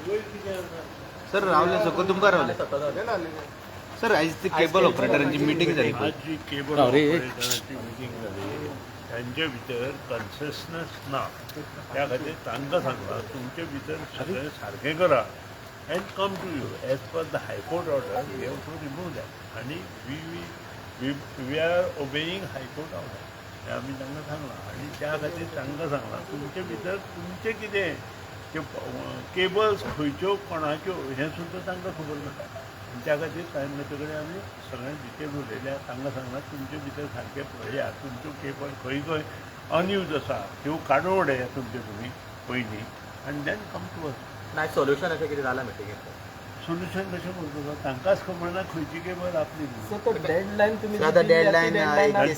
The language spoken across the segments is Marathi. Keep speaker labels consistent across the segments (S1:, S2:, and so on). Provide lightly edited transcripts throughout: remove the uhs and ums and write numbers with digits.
S1: सर रावले सको तुमकां रावले सर आयज ती केबल ऑपरेटरांची मिटींग जाली
S2: आज जी केबल ऑपरेटरांची मिटींग जाली त्यांचे भितर कन्सिस्टन्स ना त्या खातीर तांकां सांगलां तुमचे भितर सगळें सारकें करा and come to you as per the high court order we have to remove that आनी we are obeying high court order हें आमी तांकां सांगलां आनी त्या खातीर तांकां सांगलां तुमचे भितर तुमचें कितें ते केबल्स खंयच्यो कोणाच्यो हें सुद्दां तांकां खबर नाका त्या खातीर तांचे कडेन आमी सगळें डिटेल उलयल्या तांकां सांगलां तुमचे भितर सारकें पळया तुमच्यो केबल खंय खंय अनयूज आसा त्यो काडून उडया तुमचे तुमी पयलीं आनी देन कम टू अस
S3: नाही सोल्युशन अशें कितें जालां मिटिंगेंत
S2: सोल्युशन कशें करतलो तांकांच खबर ना खंयची केबल आपली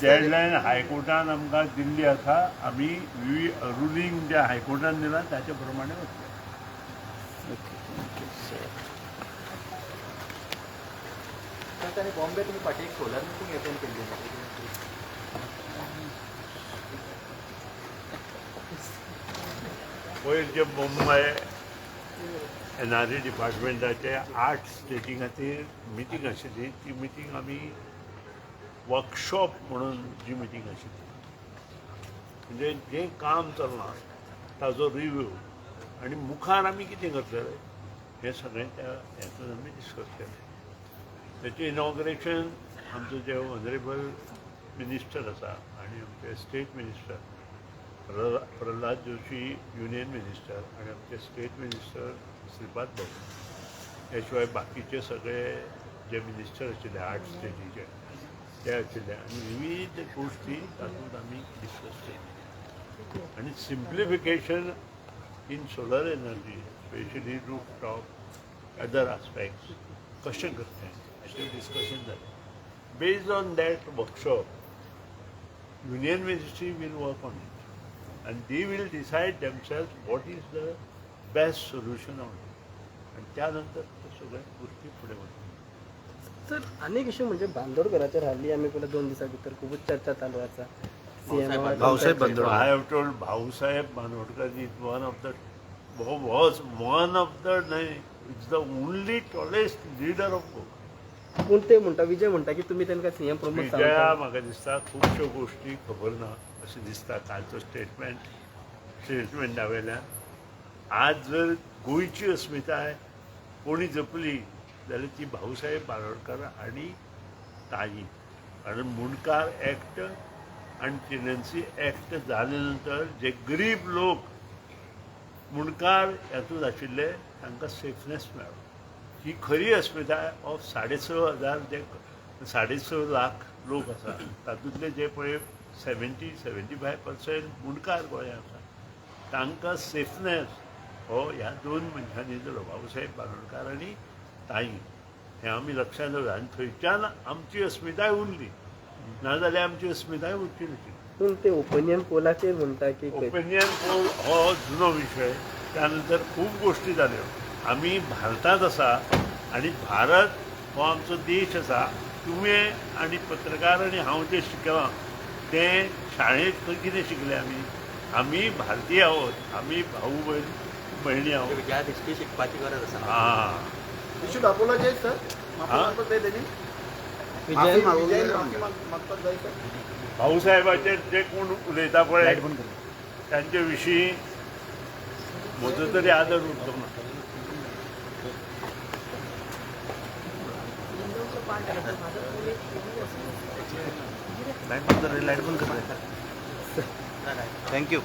S2: डेडलायन हायकोर्टान आमकां दिल्ली आसा आमी रुलींग जे हायकोर्टान दिलां ताचे प्रमाणे वतले
S3: आणि बॉम्बे तुम्ही पाठी एक सोलर मिटिंग अटेंड केली
S2: पयर जे मुंबय NRE डिपार्टमेंटाचे 8 स्टेटी खातीर मिटींग आशिल्ली ती मिटींग आमी वर्कशॉप म्हणून जी मिटींग आशिल्ली म्हणजे जें काम चल्लां ताजो रिव्यू आनी मुखार आमी कितें करतले हें सगळें त्या हेतून आमी डिस्कस केलें त्याचें इनॉग्रेशन आमचो जे ऑनरेबल मिनिस्टर आसा आनी आमचे state minister Pralhad Joshi union minister आनी आमचे स्टेट मिनिस्टर श्रीपाद भाऊ ह्या शिवाय बाकीचे सगळे जे मिनिस्टर आशिल्ले 8 स्टेटीचे ते आशिल्ले आनी विविध गोश्टी तातूंत आमी डिस्कस केली आनी simplification in solar energy specially roof top other aspects कशें करचें हाचेर डिस्कशन जालें based on that workshop union ministry will work on it and they will decide themselves what is the best solution on it and त्यानंतर सगळ्या गोष्टी पुढे वळतात
S4: सर अनेक इश्यू म्हणजे बांदोडकरांचेर हाली आमी पयलीं 2 दिसां भितर खूबच चर्चा चालू आसा
S1: Bhausaheb Bandodkar
S2: I have told Bhausaheb Bandodkar is one of the was one of the it's the only tallest leader of both
S4: पूण ते म्हणटा विजय म्हणटा की तुमी तांकां सीएम प्रमोद
S2: विजया म्हाका दिसता खुबश्यो गोश्टी खबर ना अशें दिसता कालचो स्टेटमेंटा वयल्यान आज जर गोंयची अस्मिताय कोणी जपली जाल्यार ती भाऊसाहेब बांदोडकर आनी ताई कारण मुंडकार एक्ट आनी टेनन्सी एक्ट जाले नंतर जे गरीब लोक मुंडकार हातूंत आशिल्ले तांकां सेफनेस मेळ्ळो ही खरी अस्मिताय ऑफ 6,500 जे 6.5 लाख लोक आसा तातूंतले जे पळय 70-75% मुंडकार गोंयांत आसा तांकां सेफनेस हो ह्या 2 मनशांनी दिलो भाऊसाहेब बांदोडकर आनी ताई हें आमी लक्षांत दवरया आनी थंयच्यान आमची अस्मिताय उरली नाजाल्यार आमची अस्मिताय उरची नाशिल्ली
S4: पूण ते ओपिनियन पोलाचेर म्हणटा की
S2: ओपिनियन पोल हो जुनो विशय त्यानंतर खूब गोश्टी जाल्यो आमी भारतांत आसा आनी भारत हो आमचो देश आसा तुमी आनी पत्रकार आनी हांव जे शिकलां तें शाळेंत खंय कितें शिकले आमी भारतीय आहोत आमी भाऊ भयणी आहोत
S3: ह्या दिश्टी शिकपाची गरज आसा
S2: हां
S5: विशू दाखोवला सर
S2: भाऊसाहेबाचेर जे कोण उलयता पळय तांचे विशीं म्हजो तरी आदर उरचो ना
S1: लाईट बंद कर थँक्यू